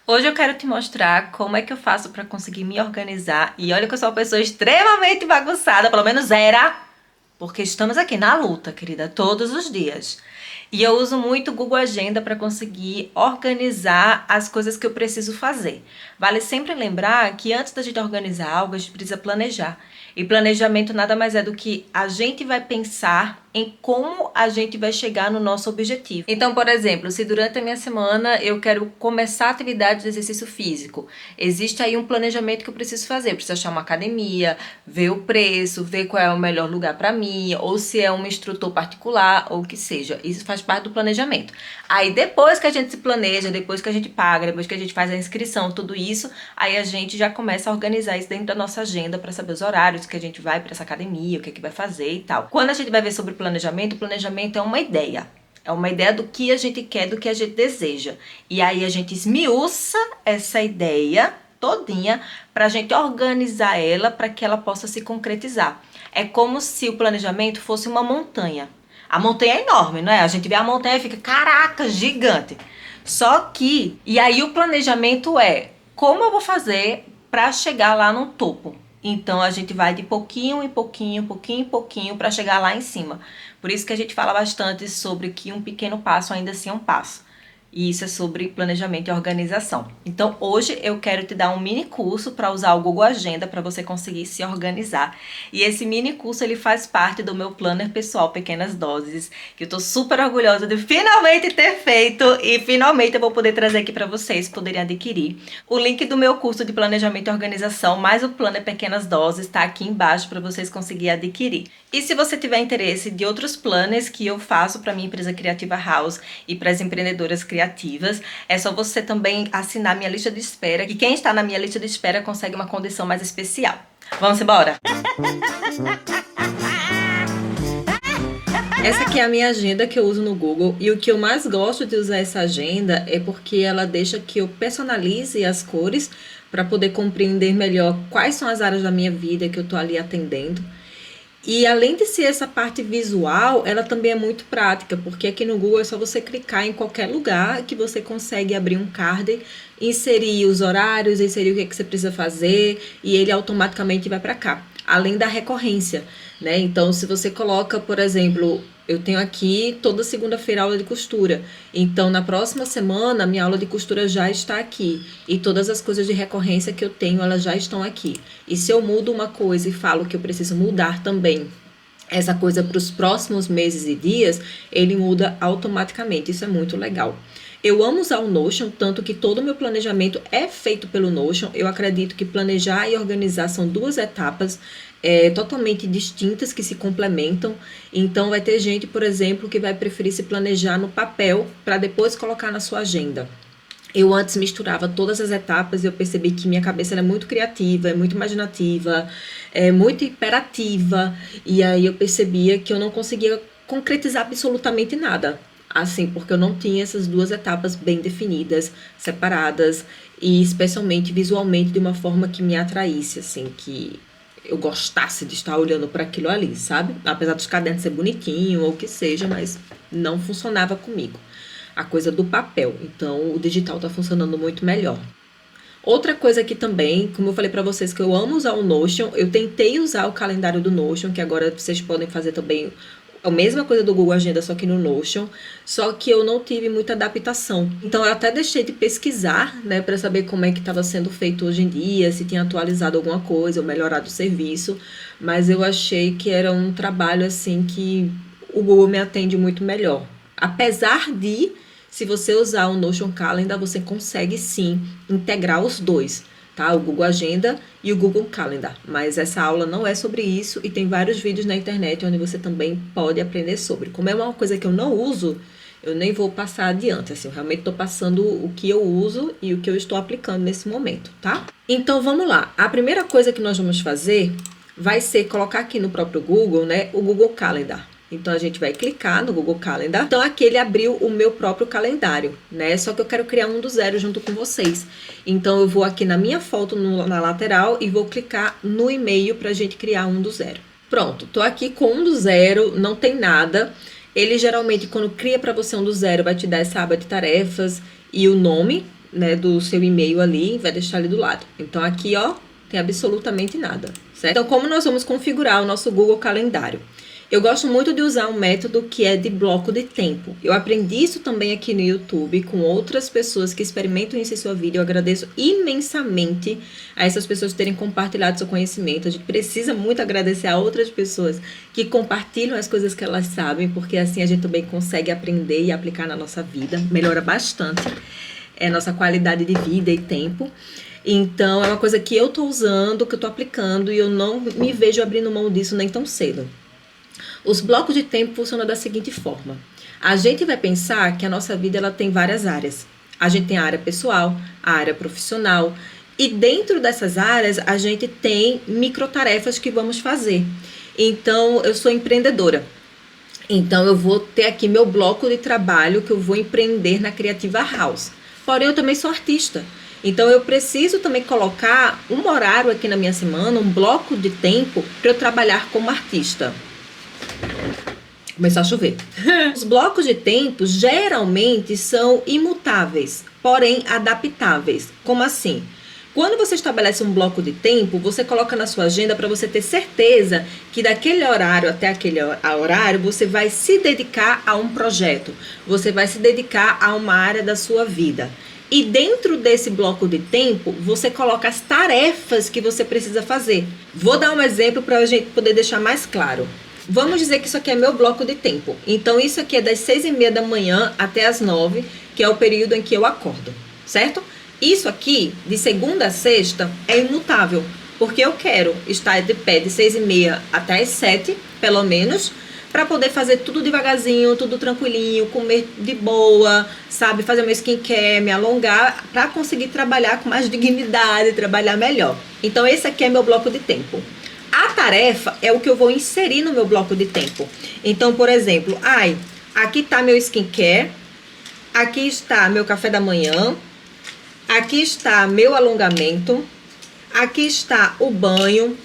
Hoje eu quero te mostrar como é que eu faço para conseguir me organizar. E olha que eu sou uma pessoa extremamente bagunçada, pelo menos era, porque estamos aqui na luta, querida, todos os dias. E eu uso muito o Google Agenda para conseguir organizar as coisas que eu preciso fazer. Vale sempre lembrar que antes da gente organizar algo, a gente precisa planejar. E planejamento nada mais é do que a gente vai pensar em como a gente vai chegar no nosso objetivo. Então, por exemplo, se durante a minha semana eu quero começar a atividade de exercício físico, existe aí um planejamento que eu preciso fazer. Eu preciso achar uma academia, ver o preço, ver qual é o melhor lugar para mim, ou se é um instrutor particular, ou o que seja. Isso faz parte do planejamento. Aí depois que a gente se planeja, depois que a gente paga, depois que a gente faz a inscrição, tudo isso, aí a gente já começa a organizar isso dentro da nossa agenda para saber os horários que a gente vai para essa academia, o que é que vai fazer e tal. Quando a gente vai ver sobre planejamento, o planejamento é uma ideia. É uma ideia do que a gente quer, do que a gente deseja. E aí a gente esmiuça essa ideia todinha para a gente organizar ela para que ela possa se concretizar. É como se o planejamento fosse uma montanha. A montanha é enorme, não é? A gente vê a montanha e fica, caraca, gigante. Só que, e aí o planejamento é como eu vou fazer para chegar lá no topo. Então a gente vai de pouquinho em pouquinho, pouquinho em pouquinho para chegar lá em cima. Por isso que a gente fala bastante sobre que um pequeno passo ainda assim é um passo. E isso é sobre planejamento e organização. Então, hoje eu quero te dar um mini curso para usar o Google Agenda para você conseguir se organizar. E esse mini curso ele faz parte do meu planner pessoal Pequenas Doses, que eu tô super orgulhosa de finalmente ter feito e finalmente eu vou poder trazer aqui para vocês poderem adquirir. O link do meu curso de planejamento e organização, mais o planner Pequenas Doses, está aqui embaixo para vocês conseguirem adquirir. E se você tiver interesse de outros planners que eu faço para minha empresa Criativa House e para as empreendedoras criativas, é só você também assinar minha lista de espera, que quem está na minha lista de espera consegue uma condição mais especial. Vamos embora? Essa aqui é a minha agenda que eu uso no Google e o que eu mais gosto de usar essa agenda é porque ela deixa que eu personalize as cores para poder compreender melhor quais são as áreas da minha vida que eu estou ali atendendo. E além de ser essa parte visual, ela também é muito prática, porque aqui no Google é só você clicar em qualquer lugar que você consegue abrir um card, inserir os horários, inserir o que é que você precisa fazer e ele automaticamente vai para cá. Além da recorrência, né? Então, se você coloca, por exemplo, eu tenho aqui toda segunda-feira aula de costura. Então, na próxima semana, minha aula de costura já está aqui. E todas as coisas de recorrência que eu tenho, elas já estão aqui. E se eu mudo uma coisa e falo que eu preciso mudar também essa coisa para os próximos meses e dias, ele muda automaticamente. Isso é muito legal. Eu amo usar o Notion, tanto que todo o meu planejamento é feito pelo Notion. Eu acredito que planejar e organizar são duas etapas totalmente distintas que se complementam. Então, vai ter gente, por exemplo, que vai preferir se planejar no papel para depois colocar na sua agenda. Eu antes misturava todas as etapas e eu percebi que minha cabeça era muito criativa, é muito imaginativa, é muito hiperativa. E aí eu percebia que eu não conseguia concretizar absolutamente nada. Assim, porque eu não tinha essas duas etapas bem definidas, separadas e especialmente visualmente de uma forma que me atraísse, assim, que eu gostasse de estar olhando para aquilo ali, sabe? Apesar dos cadernos ser bonitinho ou o que seja, mas não funcionava comigo. A coisa do papel. Então, o digital tá funcionando muito melhor. Outra coisa aqui também, como eu falei para vocês que eu amo usar o Notion, eu tentei usar o calendário do Notion, que agora vocês podem fazer também a mesma coisa do Google Agenda, só que no Notion, só que eu não tive muita adaptação. Então eu até deixei de pesquisar, né, para saber como é que estava sendo feito hoje em dia, se tinha atualizado alguma coisa ou melhorado o serviço, mas eu achei que era um trabalho assim que o Google me atende muito melhor. Apesar de, se você usar o Notion Calendar, você consegue sim integrar os dois, tá? O Google Agenda e o Google Calendar. Mas essa aula não é sobre isso e tem vários vídeos na internet onde você também pode aprender sobre. Como é uma coisa que eu não uso, eu nem vou passar adiante, assim, eu realmente estou passando o que eu uso e o que eu estou aplicando nesse momento, tá? Então, vamos lá. A primeira coisa que nós vamos fazer vai ser colocar aqui no próprio Google, né, o Google Calendar. Então, a gente vai clicar no Google Calendar. Então, aqui ele abriu o meu próprio calendário, né? Só que eu quero criar um do zero junto com vocês. Então, eu vou aqui na minha foto na lateral e vou clicar no e-mail para a gente criar um do zero. Pronto, tô aqui com um do zero, não tem nada. Ele geralmente, quando cria para você um do zero, vai te dar essa aba de tarefas e o nome, né, do seu e-mail ali, vai deixar ali do lado. Então aqui, ó, tem absolutamente nada, certo? Então como nós vamos configurar o nosso Google Calendário? Eu gosto muito de usar um método que é de bloco de tempo. Eu aprendi isso também aqui no YouTube com outras pessoas que experimentam isso em sua vida. Eu agradeço imensamente a essas pessoas terem compartilhado seu conhecimento. A gente precisa muito agradecer a outras pessoas que compartilham as coisas que elas sabem, porque assim a gente também consegue aprender e aplicar na nossa vida. Melhora bastante a nossa qualidade de vida e tempo. Então, é uma coisa que eu tô usando, que eu tô aplicando e eu não me vejo abrindo mão disso nem tão cedo. Os blocos de tempo funcionam da seguinte forma. A gente vai pensar que a nossa vida ela tem várias áreas. A gente tem a área pessoal, a área profissional. E dentro dessas áreas, a gente tem microtarefas que vamos fazer. Então, eu sou empreendedora. Então, eu vou ter aqui meu bloco de trabalho que eu vou empreender na Creativa House. Porém, eu também sou artista. Então, eu preciso também colocar um horário aqui na minha semana, um bloco de tempo para eu trabalhar como artista. Começou a chover. Os blocos de tempo geralmente são imutáveis, porém adaptáveis. Como assim? Quando você estabelece um bloco de tempo, você coloca na sua agenda para você ter certeza que daquele horário até aquele horário você vai se dedicar a um projeto, você vai se dedicar a uma área da sua vida. E dentro desse bloco de tempo, você coloca as tarefas que você precisa fazer. Vou dar um exemplo para a gente poder deixar mais claro. Vamos dizer que isso aqui é meu bloco de tempo. Então, isso aqui é das 6h30 da manhã até as 9, que é o período em que eu acordo, certo? Isso aqui, de segunda a sexta, é imutável, porque eu quero estar de pé de 6h30 até as 7, pelo menos, para poder fazer tudo devagarzinho, tudo tranquilinho, comer de boa, sabe? Fazer meu skincare, me alongar, para conseguir trabalhar com mais dignidade, trabalhar melhor. Então, esse aqui é meu bloco de tempo. A tarefa é o que eu vou inserir no meu bloco de tempo. Então, por exemplo, aqui está meu skincare, aqui está meu café da manhã, aqui está meu alongamento, aqui está o banho,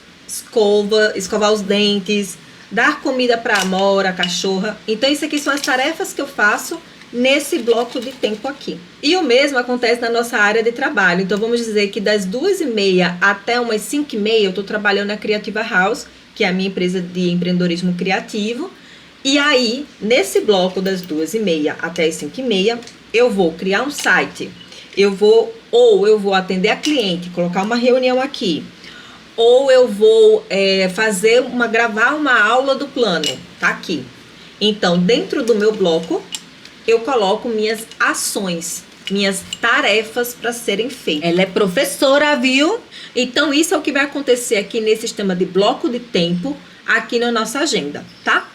escovar os dentes, dar comida para a Amora, a cachorra. Então, isso aqui são as tarefas que eu faço nesse bloco de tempo aqui. E o mesmo acontece na nossa área de trabalho. Então, vamos dizer que das 2h30 até umas 5h30 eu estou trabalhando na Creativa House, que é a minha empresa de empreendedorismo criativo. E aí, nesse bloco das 2h30 até as 5h30, eu vou criar um site. Eu vou atender a cliente, colocar uma reunião aqui. Ou eu vou gravar uma aula do plano. Tá aqui. Então, dentro do meu bloco, eu coloco minhas ações, minhas tarefas para serem feitas. Ela é professora, viu? Então, isso é o que vai acontecer aqui nesse sistema de bloco de tempo, aqui na nossa agenda, tá?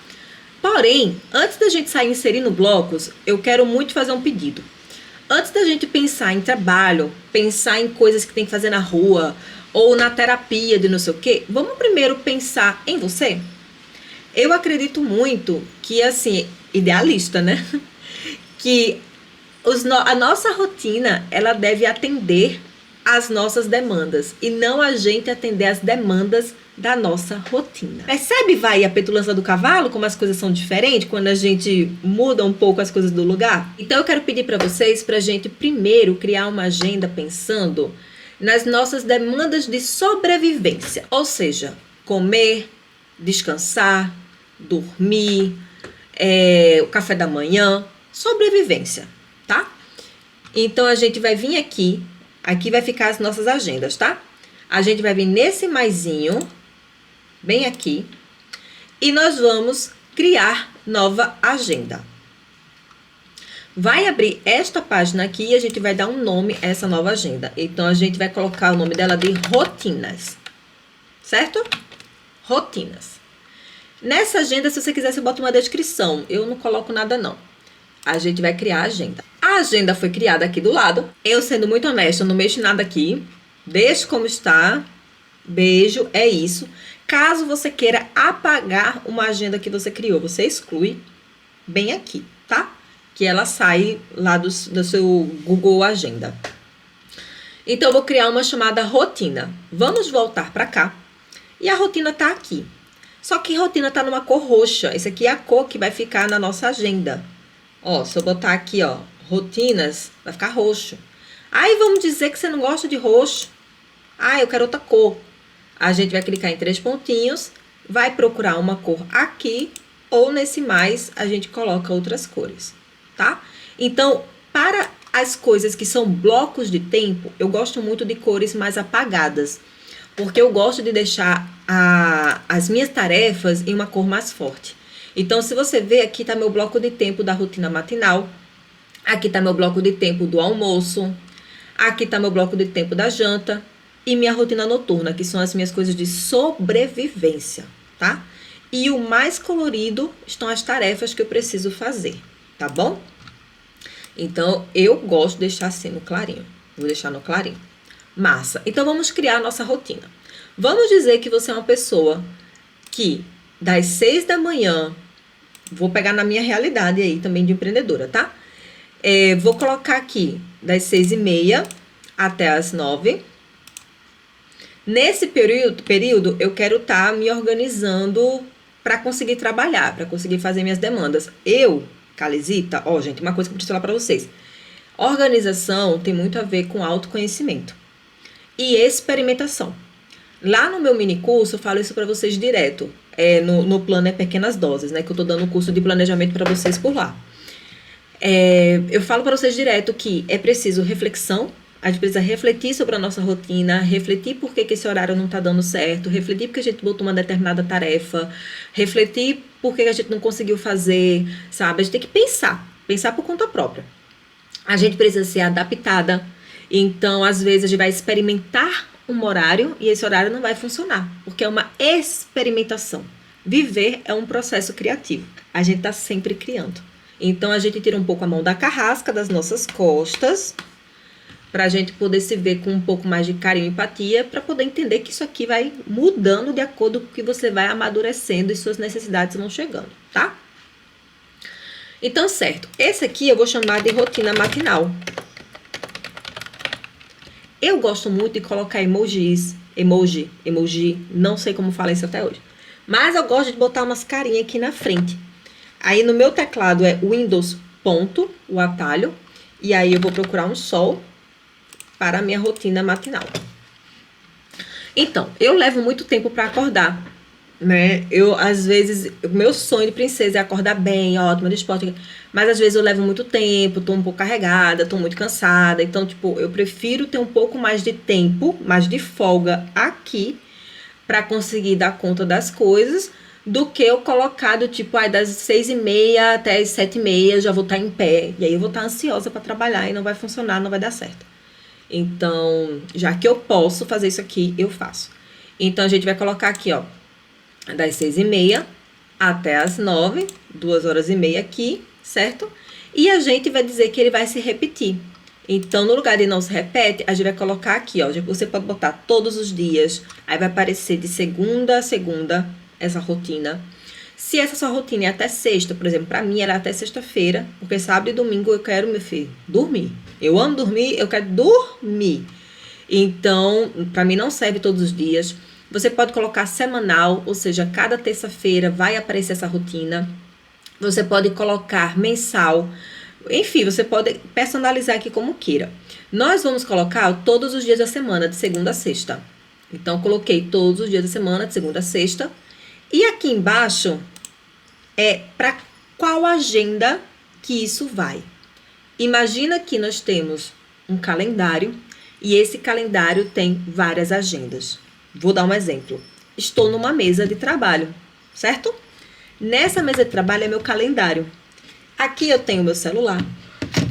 Porém, antes da gente sair inserindo blocos, eu quero muito fazer um pedido. Antes da gente pensar em trabalho, pensar em coisas que tem que fazer na rua, ou na terapia de não sei o quê, vamos primeiro pensar em você? Eu acredito muito que, assim, idealista, né? Que a nossa rotina, ela deve atender às nossas demandas e não a gente atender às demandas da nossa rotina. Percebe, a petulância do cavalo, como as coisas são diferentes quando a gente muda um pouco as coisas do lugar? Então eu quero pedir para vocês pra gente primeiro criar uma agenda pensando nas nossas demandas de sobrevivência, ou seja, comer, descansar, dormir, o café da manhã, sobrevivência, tá? Então, a gente vai vir aqui vai ficar as nossas agendas, tá? A gente vai vir nesse maisinho, bem aqui, e nós vamos criar nova agenda. Vai abrir esta página aqui e a gente vai dar um nome a essa nova agenda. Então, a gente vai colocar o nome dela de rotinas, certo? Rotinas. Nessa agenda, se você quiser, você bota uma descrição. Eu não coloco nada, não. A gente vai criar a agenda. A agenda foi criada aqui do lado. Eu, sendo muito honesta, não mexo em nada aqui. Deixe como está. Beijo, é isso. Caso você queira apagar uma agenda que você criou, você exclui bem aqui, tá? Que ela sai lá do seu Google Agenda. Então, eu vou criar uma chamada rotina. Vamos voltar para cá. E a rotina tá aqui. Só que a rotina tá numa cor roxa. Essa aqui é a cor que vai ficar na nossa agenda. Ó, se eu botar aqui, ó, rotinas, vai ficar roxo. Aí vamos dizer que você não gosta de roxo. Ah, eu quero outra cor. A gente vai clicar em 3 pontinhos, vai procurar uma cor aqui, ou nesse mais a gente coloca outras cores, tá? Então, para as coisas que são blocos de tempo, eu gosto muito de cores mais apagadas, porque eu gosto de deixar as minhas tarefas em uma cor mais forte. Então, se você ver, aqui tá meu bloco de tempo da rotina matinal, aqui tá meu bloco de tempo do almoço, aqui tá meu bloco de tempo da janta e minha rotina noturna, que são as minhas coisas de sobrevivência, tá? E o mais colorido estão as tarefas que eu preciso fazer, tá bom? Então, eu gosto de deixar assim no clarinho. Vou deixar no clarinho. Massa. Então, vamos criar a nossa rotina. Vamos dizer que você é uma pessoa que das 6 da manhã, vou pegar na minha realidade aí também de empreendedora, tá? Vou colocar aqui das 6h30 até as 9. Nesse período eu quero estar me organizando para conseguir trabalhar, para conseguir fazer minhas demandas. Calesita, gente, uma coisa que eu preciso falar para vocês. Organização tem muito a ver com autoconhecimento e experimentação. Lá no meu mini curso eu falo isso para vocês direto, no plano Pequenas Doses, né, que eu tô dando um curso de planejamento para vocês por lá. Eu falo para vocês direto que é preciso reflexão. A gente precisa refletir sobre a nossa rotina, refletir por que esse horário não está dando certo, refletir porque a gente botou uma determinada tarefa, refletir por que a gente não conseguiu fazer, sabe? A gente tem que pensar por conta própria. A gente precisa ser adaptada, então às vezes a gente vai experimentar um horário e esse horário não vai funcionar, porque é uma experimentação. Viver é um processo criativo, a gente está sempre criando. Então a gente tira um pouco a mão da carrasca das nossas costas, para a gente poder se ver com um pouco mais de carinho e empatia, para poder entender que isso aqui vai mudando de acordo com o que você vai amadurecendo e suas necessidades vão chegando, tá? Então, certo. Esse aqui eu vou chamar de rotina matinal. Eu gosto muito de colocar emoji, não sei como fala isso até hoje. Mas eu gosto de botar umas carinhas aqui na frente. Aí no meu teclado é Windows, ponto, o atalho. E aí eu vou procurar um sol para a minha rotina matinal. Então, eu levo muito tempo para acordar, né? Às vezes, o meu sonho de princesa é acordar bem, ótima, de esporte, mas às vezes eu levo muito tempo, tô um pouco carregada, tô muito cansada, então, tipo, eu prefiro ter um pouco mais de tempo, mais de folga aqui, para conseguir dar conta das coisas, do que eu colocar do tipo, das 6h30 até as 7h30, eu já vou estar em pé, e aí eu vou estar ansiosa para trabalhar e não vai funcionar, não vai dar certo. Então, já que eu posso fazer isso aqui, eu faço. Então, a gente vai colocar aqui, ó, das 6h30 até as 9, 2h30 aqui, certo? E a gente vai dizer que ele vai se repetir. Então, no lugar de não se repete, a gente vai colocar aqui, ó, você pode botar todos os dias, aí vai aparecer de segunda a segunda essa rotina. Se essa sua rotina é até sexta, por exemplo, pra mim ela é até sexta-feira, porque sábado e domingo eu quero, meu filho, dormir. Eu amo dormir, eu quero dormir. Então, pra mim não serve todos os dias. Você pode colocar semanal, ou seja, cada terça-feira vai aparecer essa rotina. Você pode colocar mensal. Enfim, você pode personalizar aqui como queira. Nós vamos colocar todos os dias da semana, de segunda a sexta. Então, coloquei todos os dias da semana, de segunda a sexta. E aqui embaixo é para qual agenda que isso vai. Imagina que nós temos um calendário e esse calendário tem várias agendas. Vou dar um exemplo. Estou numa mesa de trabalho, certo? Nessa mesa de trabalho é meu calendário. Aqui eu tenho meu celular,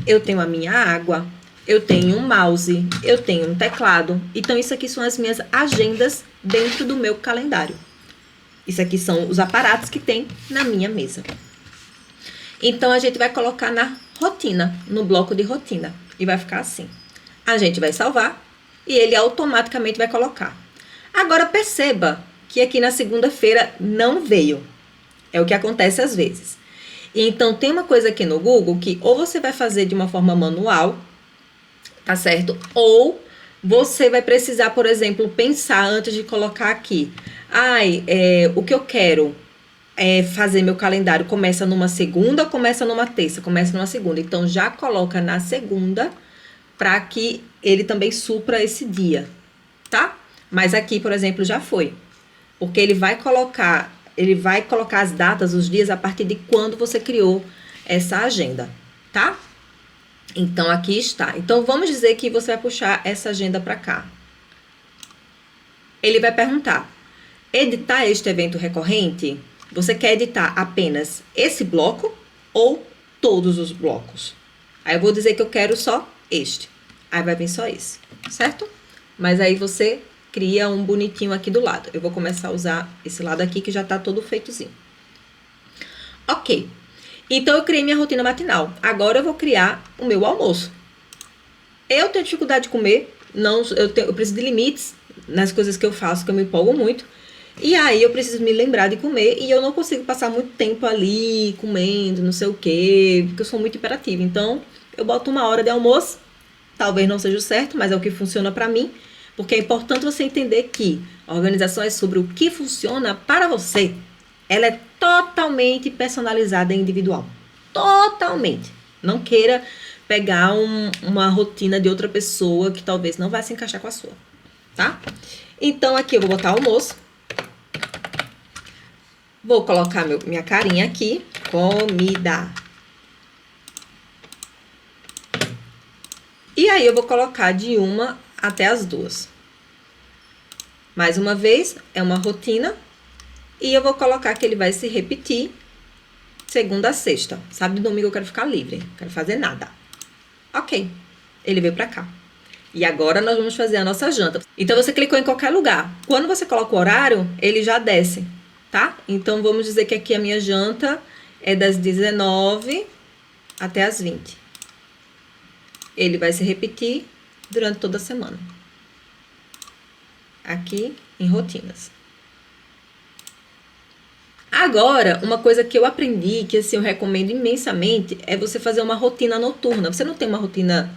eu tenho a minha água, eu tenho um mouse, eu tenho um teclado. Então, isso aqui são as minhas agendas dentro do meu calendário. Isso aqui são os aparatos que tem na minha mesa. Então, a gente vai colocar na rotina, no bloco de rotina. E vai ficar assim. A gente vai salvar e ele automaticamente vai colocar. Agora, perceba que aqui na segunda-feira não veio. É o que acontece às vezes. Então, tem uma coisa aqui no Google que ou você vai fazer de uma forma manual, tá certo? Ou você vai precisar, por exemplo, pensar antes de colocar aqui. O que eu quero é fazer meu calendário começa numa segunda ou começa numa terça? Começa numa segunda. Então, já coloca na segunda para que ele também supra esse dia, tá? Mas aqui, por exemplo, já foi. Porque ele vai colocar as datas, os dias, a partir de quando você criou essa agenda, tá? Então, aqui está. Então, vamos dizer que você vai puxar essa agenda para cá. Ele vai perguntar, editar este evento recorrente? Você quer editar apenas esse bloco ou todos os blocos? Aí eu vou dizer que eu quero só este. Aí vai vir só esse, certo? Mas aí você cria um bonitinho aqui do lado. Eu vou começar a usar esse lado aqui que já tá todo feitozinho. Ok. Então, eu criei minha rotina matinal. Agora eu vou criar o meu almoço. Eu tenho dificuldade de comer. Eu preciso de limites nas coisas que eu faço, que eu me empolgo muito. E aí, eu preciso me lembrar de comer. E eu não consigo passar muito tempo ali, comendo, não sei o quê. Porque eu sou muito imperativa. Então, eu boto 1 hora de almoço. Talvez não seja o certo, mas é o que funciona pra mim. Porque é importante você entender que a organização é sobre o que funciona para você. Ela é totalmente personalizada e individual. Totalmente. Não queira pegar uma rotina de outra pessoa que talvez não vai se encaixar com a sua, tá? Então, aqui eu vou botar almoço. Vou colocar minha carinha aqui. Comida. E aí, eu vou colocar de 1 até as 2. Mais uma vez, é uma rotina. E eu vou colocar que ele vai se repetir segunda a sexta. Sábado e domingo eu quero ficar livre. Não quero fazer nada. Ok. Ele veio pra cá. E agora nós vamos fazer a nossa janta. Então, você clicou em qualquer lugar. Quando você coloca o horário, ele já desce, tá? Então, vamos dizer que aqui a minha janta é das 19 até as 20. Ele vai se repetir durante toda a semana. Aqui em rotinas. Agora, uma coisa que eu aprendi, que assim eu recomendo imensamente, é você fazer uma rotina noturna. Você não tem uma rotina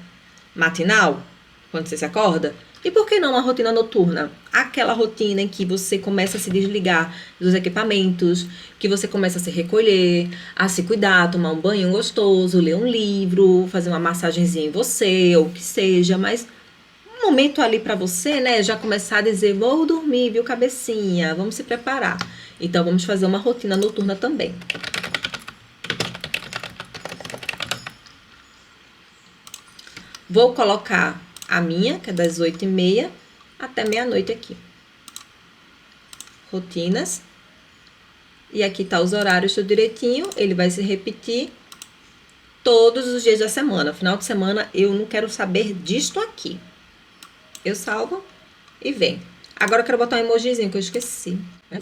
matinal, quando você se acorda? E por que não uma rotina noturna? Aquela rotina em que você começa a se desligar dos equipamentos, que você começa a se recolher, a se cuidar, tomar um banho gostoso, ler um livro, fazer uma massagenzinha em você, ou o que seja, mas um momento ali pra você, né, já começar a dizer, vou dormir, viu, cabecinha, vamos se preparar. Então, vamos fazer uma rotina noturna também. Vou colocar a minha, que é das 8h30 até meia-noite aqui. Rotinas. E aqui tá os horários tudo direitinho. Ele vai se repetir todos os dias da semana. Final de semana, eu não quero saber disto aqui. Eu salvo e vem. Agora eu quero botar um emojizinho que eu esqueci, né?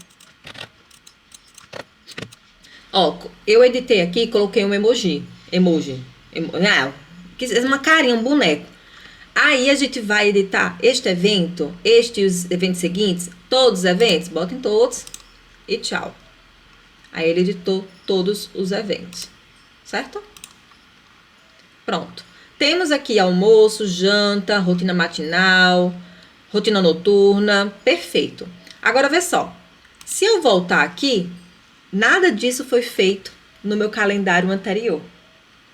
Ó, eu editei aqui e coloquei um emoji. Uma carinha, um boneco. Aí a gente vai editar este evento, este e os eventos seguintes, todos os eventos, bota em todos e tchau. Aí ele editou todos os eventos, certo? Pronto. Temos aqui almoço, janta, rotina matinal, rotina noturna, perfeito. Agora, vê só. Se eu voltar aqui, nada disso foi feito no meu calendário anterior.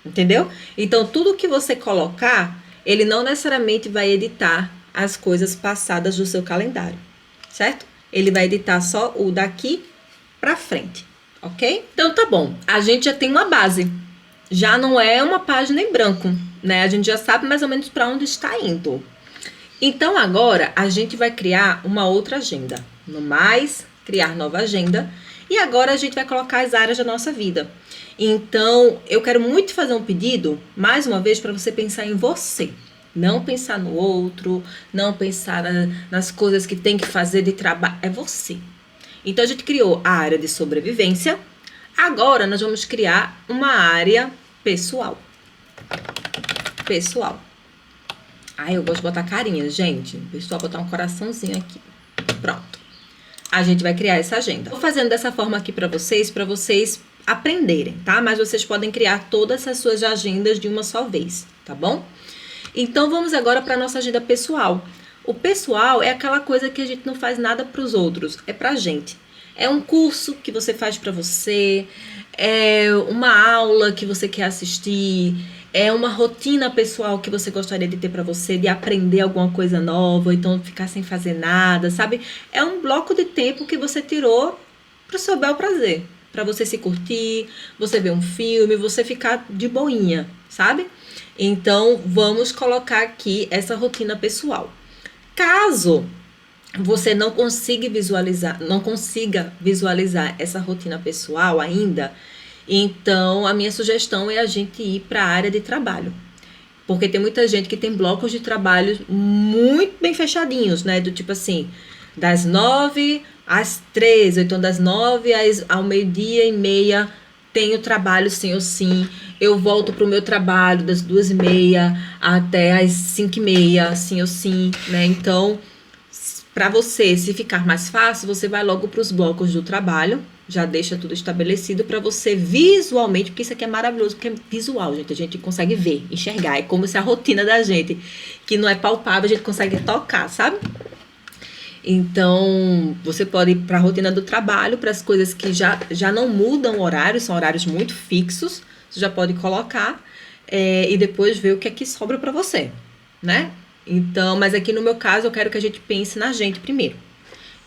Entendeu? Então, tudo que você colocar, ele não necessariamente vai editar as coisas passadas do seu calendário, certo? Ele vai editar só o daqui pra frente, ok? Então, tá bom. A gente já tem uma base. Já não é uma página em branco, né? A gente já sabe mais ou menos para onde está indo. Então, agora, a gente vai criar uma outra agenda. No mais, criar nova agenda. E agora, a gente vai colocar as áreas da nossa vida. Então, eu quero muito fazer um pedido, mais uma vez, para você pensar em você. Não pensar no outro, não pensar nas coisas que tem que fazer de trabalho. É você. Então, a gente criou a área de sobrevivência. Agora, nós vamos criar uma área pessoal. Pessoal. Ai, eu gosto de botar carinha, gente. Pessoal, botar um coraçãozinho aqui. Pronto. A gente vai criar essa agenda. Tô fazendo dessa forma aqui para vocês aprenderem, tá? Mas vocês podem criar todas as suas agendas de uma só vez, tá bom? Então, vamos agora para nossa agenda pessoal. O pessoal é aquela coisa que a gente não faz nada para os outros, é pra gente. É um curso que você faz para você, é uma aula que você quer assistir, É uma rotina pessoal que você gostaria de ter para você, de aprender alguma coisa nova, ou então ficar sem fazer nada, sabe? É um bloco de tempo que você tirou pro seu bel prazer, para você se curtir, você ver um filme, você ficar de boinha, sabe? Então, vamos colocar aqui essa rotina pessoal. Caso você não consiga visualizar essa rotina pessoal ainda, então a minha sugestão é a gente ir para a área de trabalho. Porque tem muita gente que tem blocos de trabalho muito bem fechadinhos, né? Do tipo assim, das 9 às 13, ou então das 9 ao meio-dia e meia, tenho trabalho sim ou sim. Eu volto para o meu trabalho das 2h30 até as 5h30, sim ou sim, né? Então, para você, se ficar mais fácil, você vai logo para os blocos do trabalho, já deixa tudo estabelecido para você visualmente, porque isso aqui é maravilhoso, porque é visual, gente. A gente consegue ver, enxergar. É como se a rotina da gente, que não é palpável, a gente consegue tocar, sabe? Então, você pode ir para a rotina do trabalho, para as coisas que já não mudam o horário, são horários muito fixos, você já pode colocar e depois ver o que é que sobra para você, né? Então, mas aqui no meu caso, eu quero que a gente pense na gente primeiro.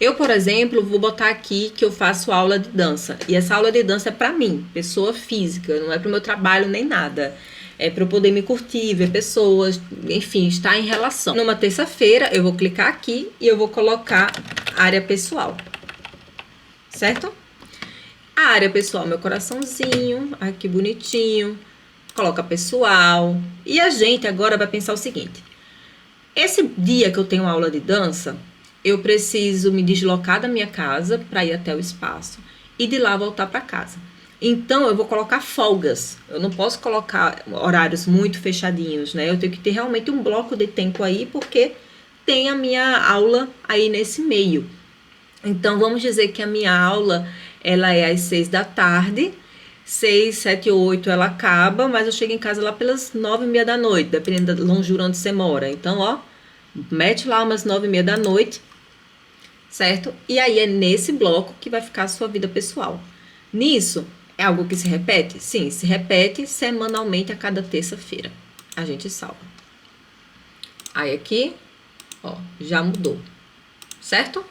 Eu, por exemplo, vou botar aqui que eu faço aula de dança. E essa aula de dança é para mim, pessoa física, não é para o meu trabalho nem nada. É para eu poder me curtir, ver pessoas, enfim, estar em relação. Numa terça-feira, eu vou clicar aqui e eu vou colocar área pessoal, certo? A área pessoal, meu coraçãozinho, aqui bonitinho, coloca pessoal. E a gente agora vai pensar o seguinte: esse dia que eu tenho aula de dança, eu preciso me deslocar da minha casa para ir até o espaço e de lá voltar para casa. Então, eu vou colocar folgas. Eu não posso colocar horários muito fechadinhos, né? Eu tenho que ter realmente um bloco de tempo aí, porque tem a minha aula aí nesse meio. Então, vamos dizer que a minha aula, ela é às 6 da tarde, 6, 7, 8 ela acaba, mas eu chego em casa lá pelas 9h30 da noite, dependendo da longura onde você mora. Então, ó, mete lá umas 9h30 da noite, certo? E aí é nesse bloco que vai ficar a sua vida pessoal. Nisso, é algo que se repete? Sim, se repete semanalmente a cada terça-feira. A gente salva. Aí aqui, ó, já mudou, certo?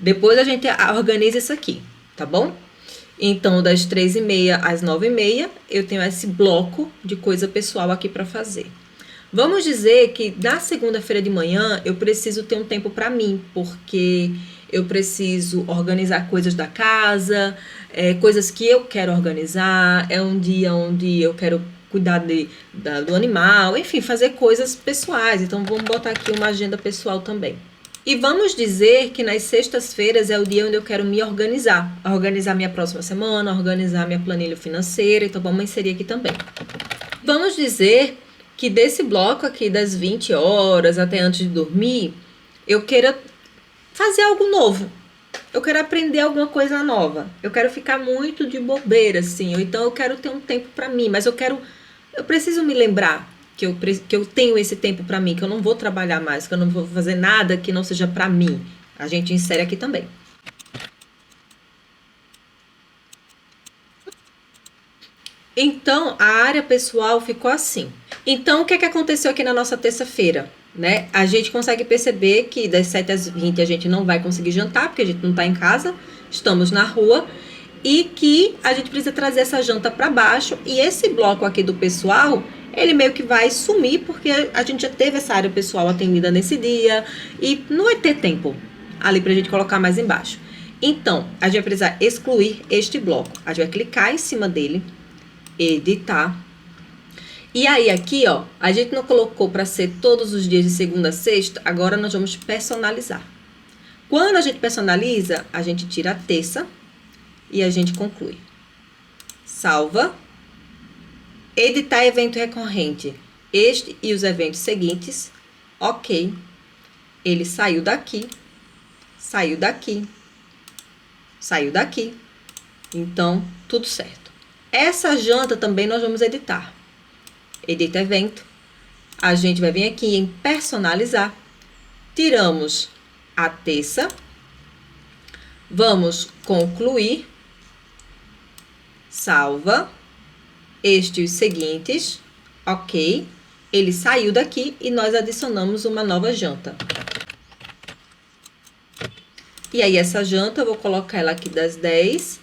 Depois a gente organiza isso aqui, tá bom? Então, das 3h30 às 9h30, eu tenho esse bloco de coisa pessoal aqui para fazer. Vamos dizer que na segunda-feira de manhã eu preciso ter um tempo para mim, porque eu preciso organizar coisas da casa, coisas que eu quero organizar, é um dia onde eu quero cuidar do animal, enfim, fazer coisas pessoais. Então, vamos botar aqui uma agenda pessoal também. E vamos dizer que nas sextas-feiras é o dia onde eu quero me organizar minha próxima semana, organizar minha planilha financeira, então vamos inserir aqui também. Vamos dizer que desse bloco aqui das 20 horas até antes de dormir, eu queira fazer algo novo. Eu quero aprender alguma coisa nova. Eu quero ficar muito de bobeira, assim. Ou então eu quero ter um tempo para mim, mas eu preciso me lembrar que eu tenho esse tempo para mim, que eu não vou trabalhar mais, que eu não vou fazer nada que não seja para mim. A gente insere aqui também. Então, a área pessoal ficou assim. Então, o que aconteceu aqui na nossa terça-feira? Né? A gente consegue perceber que das 7 às 20 a gente não vai conseguir jantar, porque a gente não está em casa, estamos na rua, e que a gente precisa trazer essa janta para baixo, e esse bloco aqui do pessoal, ele meio que vai sumir, porque a gente já teve essa área pessoal atendida nesse dia, e não vai ter tempo ali pra gente colocar mais embaixo. Então, a gente vai precisar excluir este bloco. A gente vai clicar em cima dele, editar. E aí aqui, ó, a gente não colocou para ser todos os dias de segunda a sexta, agora nós vamos personalizar. Quando a gente personaliza, a gente tira a terça e a gente conclui. Salva. Editar evento recorrente. Este e os eventos seguintes. Ok. Ele saiu daqui, saiu daqui, saiu daqui. Então, tudo certo. Essa janta também nós vamos editar. Edita evento. A gente vai vir aqui em personalizar. Tiramos a terça. Vamos concluir. Salva. estes seguintes, ok. Ele saiu daqui e nós adicionamos uma nova janta. E aí, essa janta, eu vou colocar ela aqui das 10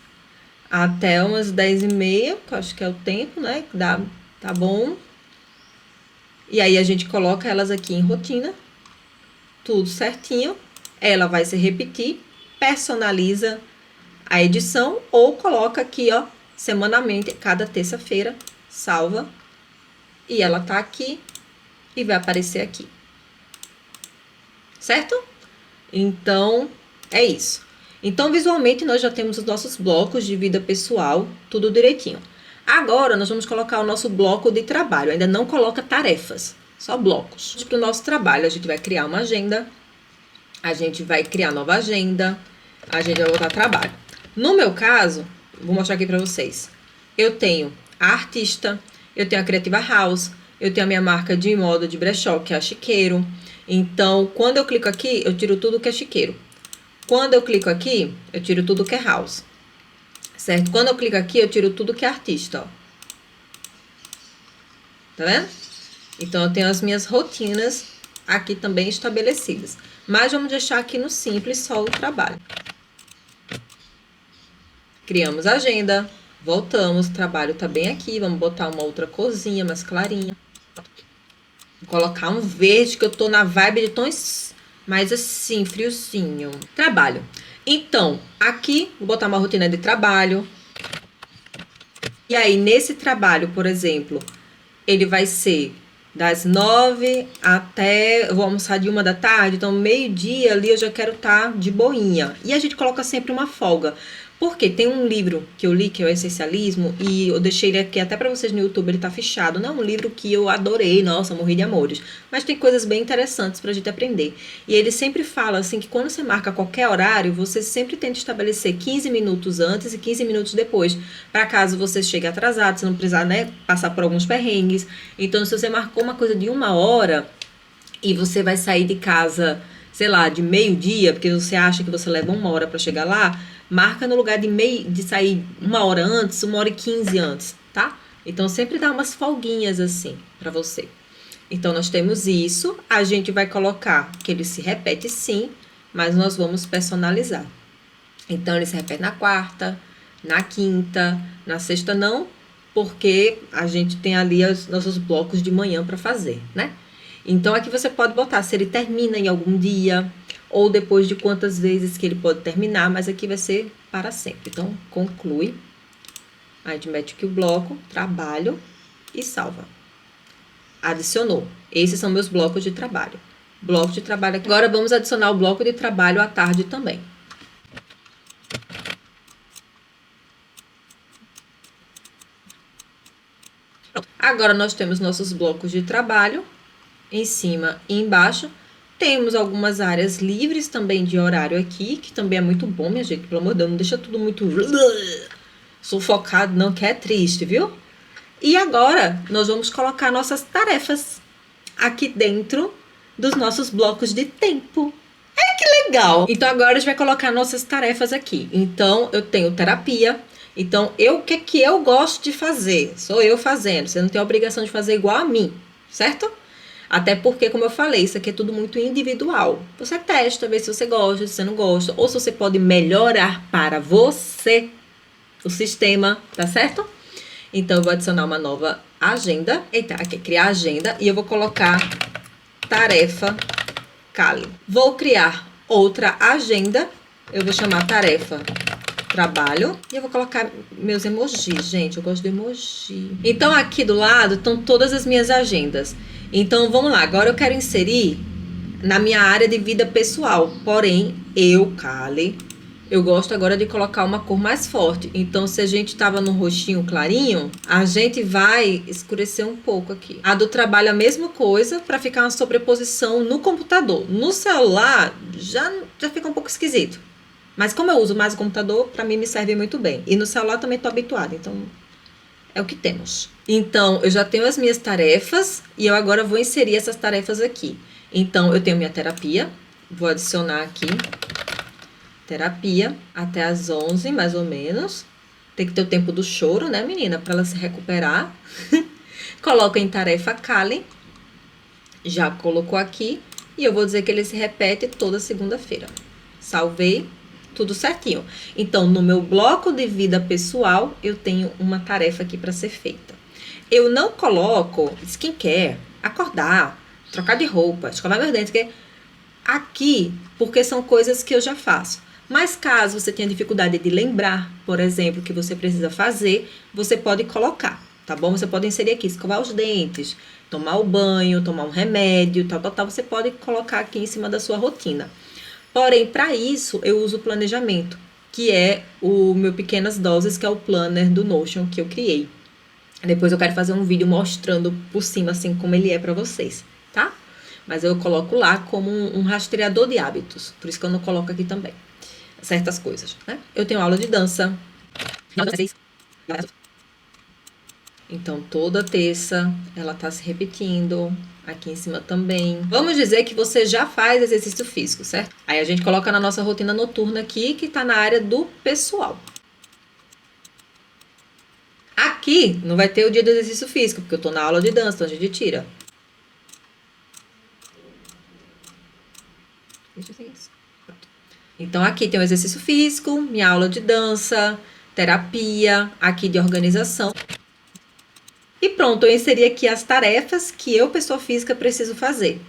até umas 10h30, que eu acho que é o tempo, né? Tá bom. E aí, a gente coloca elas aqui em rotina, tudo certinho. Ela vai se repetir, personaliza a edição ou coloca aqui, ó, semanalmente, cada terça-feira, salva. E ela tá aqui e vai aparecer aqui. Certo? Então, é isso. Então, visualmente, nós já temos os nossos blocos de vida pessoal, tudo direitinho. Agora, nós vamos colocar o nosso bloco de trabalho. Ainda não coloca tarefas, só blocos. Para o nosso trabalho, a gente vai criar uma agenda, a gente vai criar nova agenda, a gente vai botar trabalho. No meu caso, vou mostrar aqui para vocês. Eu tenho a artista, eu tenho a Creativa House, eu tenho a minha marca de moda de brechó, que é a Chiqueiro. Então, quando eu clico aqui, eu tiro tudo que é Chiqueiro. Quando eu clico aqui, eu tiro tudo que é House. Certo? Quando eu clico aqui, eu tiro tudo que é artista, ó. Tá vendo? Então, eu tenho as minhas rotinas aqui também estabelecidas. Mas vamos deixar aqui no simples só o trabalho. Criamos a agenda, voltamos, o trabalho tá bem aqui. Vamos botar uma outra corzinha mais clarinha. Vou colocar um verde, que eu tô na vibe de tons mais assim, friozinho. Trabalho. Então, aqui, vou botar uma rotina de trabalho. E aí, nesse trabalho, por exemplo, ele vai ser das 9 até... Eu vou almoçar de 1h da tarde, então meio-dia ali eu já quero estar de boinha. E a gente coloca sempre uma folga. Porque tem um livro que eu li, que é o Essencialismo, e eu deixei ele aqui até pra vocês no YouTube, ele tá fechado. Não é um livro que eu adorei, nossa, morri de amores. Mas tem coisas bem interessantes pra gente aprender. E ele sempre fala, assim, que quando você marca qualquer horário, você sempre tenta estabelecer 15 minutos antes e 15 minutos depois. Pra caso você chegue atrasado, você não precisar, né, passar por alguns perrengues. Então, se você marcou uma coisa de 1 hora e você vai sair de casa, sei lá, de meio-dia, porque você acha que você leva 1 hora pra chegar lá, marca no lugar de sair 1 hora antes, 1h15 antes, tá? Então, sempre dá umas folguinhas assim pra você. Então, nós temos isso. A gente vai colocar que ele se repete sim, mas nós vamos personalizar. Então, ele se repete na quarta, na quinta, na sexta não, porque a gente tem ali os nossos blocos de manhã pra fazer, né? Então, aqui você pode botar se ele termina em algum dia, ou depois de quantas vezes que ele pode terminar, mas aqui vai ser para sempre. Então, conclui. A gente mete aqui o bloco, trabalho e salva. Adicionou. Esses são meus blocos de trabalho. Bloco de trabalho aqui. Agora, vamos adicionar o bloco de trabalho à tarde também. Agora, nós temos nossos blocos de trabalho em cima e embaixo. Temos algumas áreas livres também de horário aqui, que também é muito bom, minha gente. Pelo amor de Deus, não deixa tudo muito sufocado, não, que é triste, viu? E agora, nós vamos colocar nossas tarefas aqui dentro dos nossos blocos de tempo. Ai, que legal! Então, agora a gente vai colocar nossas tarefas aqui. Então, eu tenho terapia. Então, o que eu gosto de fazer? Sou eu fazendo. Você não tem a obrigação de fazer igual a mim, certo? Até porque, como eu falei, isso aqui é tudo muito individual. Você testa, vê se você gosta, se você não gosta. Ou se você pode melhorar para você o sistema, tá certo? Então, eu vou adicionar uma nova agenda. Eita, aqui, criar agenda. E eu vou colocar tarefa Kali. Vou criar outra agenda. Eu vou chamar tarefa trabalho. E eu vou colocar meus emojis, gente. Eu gosto de emoji. Então, aqui do lado estão todas as minhas agendas. Então, vamos lá. Agora eu quero inserir na minha área de vida pessoal. Porém, Kali, eu gosto agora de colocar uma cor mais forte. Então, se a gente tava no roxinho clarinho, a gente vai escurecer um pouco aqui. A do trabalho, a mesma coisa, para ficar uma sobreposição no computador. No celular, já fica um pouco esquisito. Mas como eu uso mais o computador, para mim me serve muito bem. E no celular também tô habituada, então é o que temos. Então, eu já tenho as minhas tarefas e eu agora vou inserir essas tarefas aqui. Então, eu tenho minha terapia, vou adicionar aqui terapia até as 11, mais ou menos. Tem que ter o tempo do choro, né, menina? Pra ela se recuperar. Coloca em tarefa Kali. Já colocou aqui. E eu vou dizer que ele se repete toda segunda-feira. Salvei. Tudo certinho. Então, no meu bloco de vida pessoal, eu tenho uma tarefa aqui para ser feita. Eu não coloco skincare, acordar, trocar de roupa, escovar meus dentes, aqui, porque são coisas que eu já faço. Mas caso você tenha dificuldade de lembrar, por exemplo, que você precisa fazer, você pode colocar, tá bom? Você pode inserir aqui, escovar os dentes, tomar o banho, tomar um remédio, tal. Você pode colocar aqui em cima da sua rotina. Porém, para isso, eu uso o planejamento, que é o meu Pequenas Doses, que é o planner do Notion que eu criei. Depois eu quero fazer um vídeo mostrando por cima, assim, como ele é para vocês, tá? Mas eu coloco lá como um rastreador de hábitos. Por isso que eu não coloco aqui também certas coisas, né? Eu tenho aula de dança. Então, toda terça ela tá se repetindo. Aqui em cima também. Vamos dizer que você já faz exercício físico, certo? Aí a gente coloca na nossa rotina noturna aqui, que tá na área do pessoal. Aqui não vai ter o dia do exercício físico, porque eu tô na aula de dança, então a gente tira. Então aqui tem o exercício físico, minha aula de dança, terapia, aqui de organização. E pronto, eu inseri aqui as tarefas que eu, pessoa física, preciso fazer.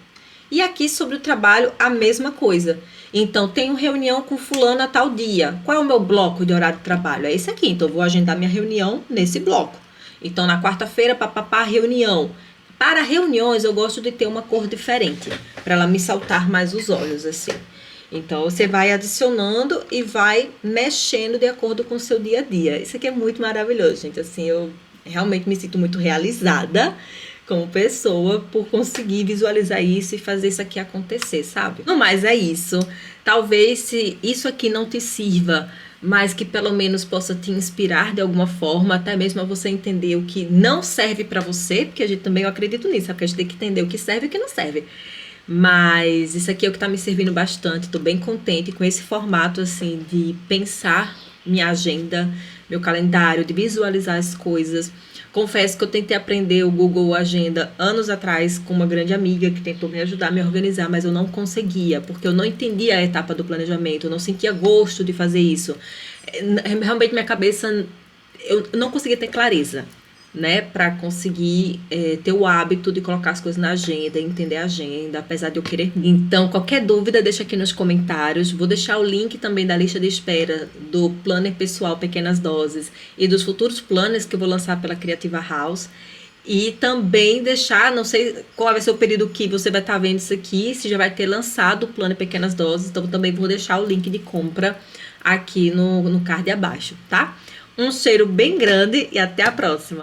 E aqui sobre o trabalho, a mesma coisa. Então, tenho reunião com fulano a tal dia. Qual é o meu bloco de horário de trabalho? É esse aqui. Então, eu vou agendar minha reunião nesse bloco. Então, na quarta-feira, papapá, reunião. Para reuniões, eu gosto de ter uma cor diferente, para ela me saltar mais os olhos, assim. Então, você vai adicionando e vai mexendo de acordo com o seu dia a dia. Isso aqui é muito maravilhoso, gente. Assim, eu realmente me sinto muito realizada como pessoa por conseguir visualizar isso e fazer isso aqui acontecer, sabe? No mais, é isso. Talvez se isso aqui não te sirva, mas que pelo menos possa te inspirar de alguma forma, até mesmo a você entender o que não serve pra você, porque a gente também, eu acredito nisso, sabe? Porque a gente tem que entender o que serve e o que não serve. Mas isso aqui é o que tá me servindo bastante, tô bem contente com esse formato, assim, de pensar minha agenda, meu calendário, de visualizar as coisas. Confesso que eu tentei aprender o Google Agenda anos atrás com uma grande amiga que tentou me ajudar a me organizar, mas eu não conseguia, porque eu não entendia a etapa do planejamento, eu não sentia gosto de fazer isso. Realmente minha cabeça, eu não conseguia ter clareza, né, para conseguir ter o hábito de colocar as coisas na agenda, entender a agenda, apesar de eu querer. Então, qualquer dúvida, deixa aqui nos comentários. Vou deixar o link também da lista de espera do planner pessoal Pequenas Doses e dos futuros planners que eu vou lançar pela Creativa House. E também deixar, não sei qual vai ser o período que você vai estar vendo isso aqui, se já vai ter lançado o planner Pequenas Doses, então também vou deixar o link de compra aqui no card abaixo, tá? Um cheiro bem grande e até a próxima!